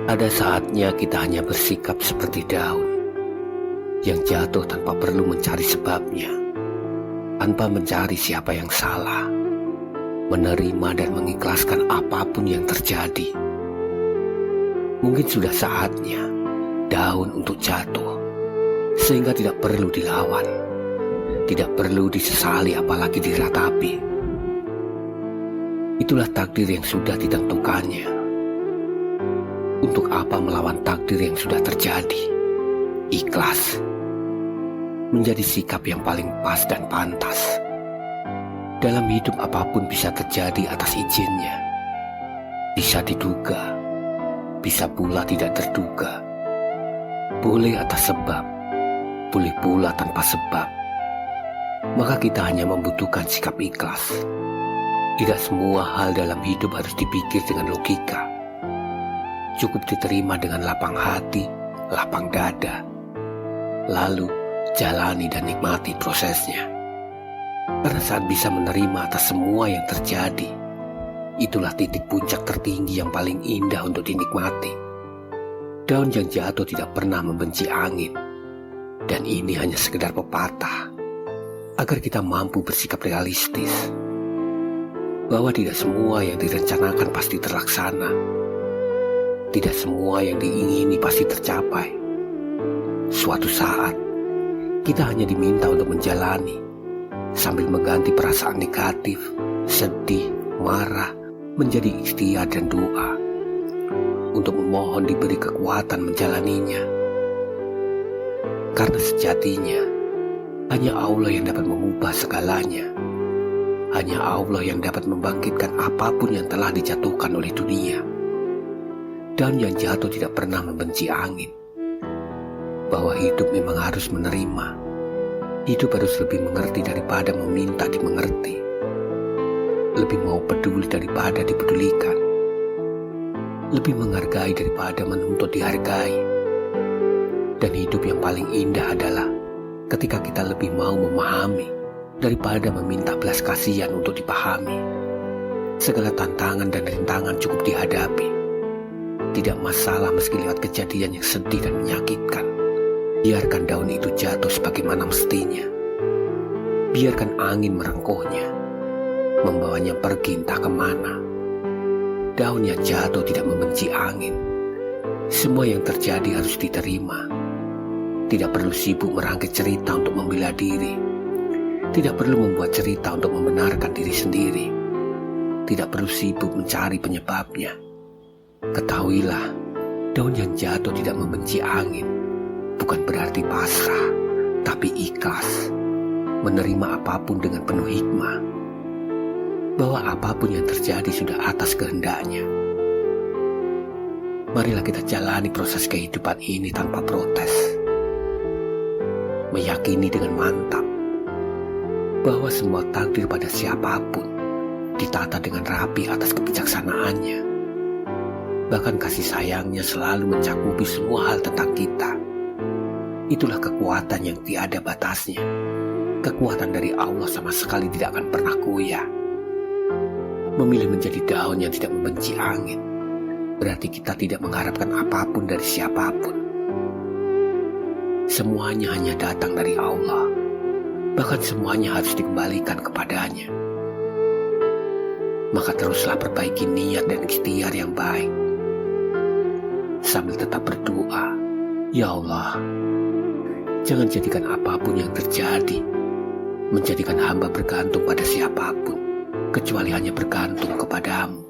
Ada saatnya kita hanya bersikap seperti daun yang jatuh tanpa perlu mencari sebabnya, tanpa mencari siapa yang salah, menerima dan mengikhlaskan apapun yang terjadi. Mungkin sudah saatnya daun untuk jatuh, sehingga tidak perlu dilawan, tidak perlu disesali apalagi diratapi. Itulah takdir yang sudah ditentukannya. Untuk apa melawan takdir yang sudah terjadi? Ikhlas menjadi sikap yang paling pas dan pantas. Dalam hidup apapun bisa terjadi atas izinnya. Bisa diduga, bisa pula tidak terduga. Boleh atas sebab, boleh pula tanpa sebab. Maka kita hanya membutuhkan sikap ikhlas. Tidak semua hal dalam hidup harus dipikir dengan logika. Cukup diterima dengan lapang hati, lapang dada. Lalu jalani dan nikmati prosesnya. Karena saat bisa menerima atas semua yang terjadi, itulah titik puncak tertinggi yang paling indah untuk dinikmati. Daun yang jatuh tidak pernah membenci angin. Dan ini hanya sekedar pepatah, agar kita mampu bersikap realistis. Bahwa tidak semua yang direncanakan pasti terlaksana. Tidak semua yang diingini pasti tercapai. Suatu saat, kita hanya diminta untuk menjalani, sambil mengganti perasaan negatif, sedih, marah, menjadi ikhtiar dan doa, untuk memohon diberi kekuatan menjalaninya. Karena sejatinya, hanya Allah yang dapat mengubah segalanya. Hanya Allah yang dapat membangkitkan apapun yang telah dijatuhkan oleh dunia. Dan yang jatuh tidak pernah membenci angin. Bahwa hidup memang harus menerima. Hidup harus lebih mengerti daripada meminta dimengerti. Lebih mau peduli daripada dipedulikan. Lebih menghargai daripada menuntut dihargai. Dan hidup yang paling indah adalah ketika kita lebih mau memahami daripada meminta belas kasihan untuk dipahami. Segala tantangan dan rintangan cukup dihadapi. Tidak masalah meski lewat kejadian yang sedih dan menyakitkan. Biarkan daun itu jatuh sebagaimana mestinya. Biarkan angin merengkuhnya, membawanya pergi entah kemana. Daunnya jatuh tidak membenci angin. Semua yang terjadi harus diterima. Tidak perlu sibuk merangkai cerita untuk membela diri. Tidak perlu membuat cerita untuk membenarkan diri sendiri. Tidak perlu sibuk mencari penyebabnya. Ketahuilah, daun yang jatuh tidak membenci angin. Bukan berarti pasrah, tapi ikhlas. Menerima apapun dengan penuh hikmah. Bahwa apapun yang terjadi sudah atas kehendaknya. Marilah kita jalani proses kehidupan ini tanpa protes. Meyakini dengan mantap bahwa semua takdir pada siapapun ditata dengan rapi atas kebijaksanaannya. Bahkan kasih sayangnya selalu mencakupi semua hal tentang kita. Itulah kekuatan yang tiada batasnya. Kekuatan dari Allah sama sekali tidak akan pernah goyah. Memilih menjadi daun yang tidak membenci angin, berarti kita tidak mengharapkan apapun dari siapapun. Semuanya hanya datang dari Allah. Bahkan semuanya harus dikembalikan kepadanya. Maka teruslah perbaiki niat dan ikhtiar yang baik. Sambil tetap berdoa, Ya Allah, jangan jadikan apapun yang terjadi menjadikan hamba bergantung pada siapapun, kecuali hanya bergantung kepadamu.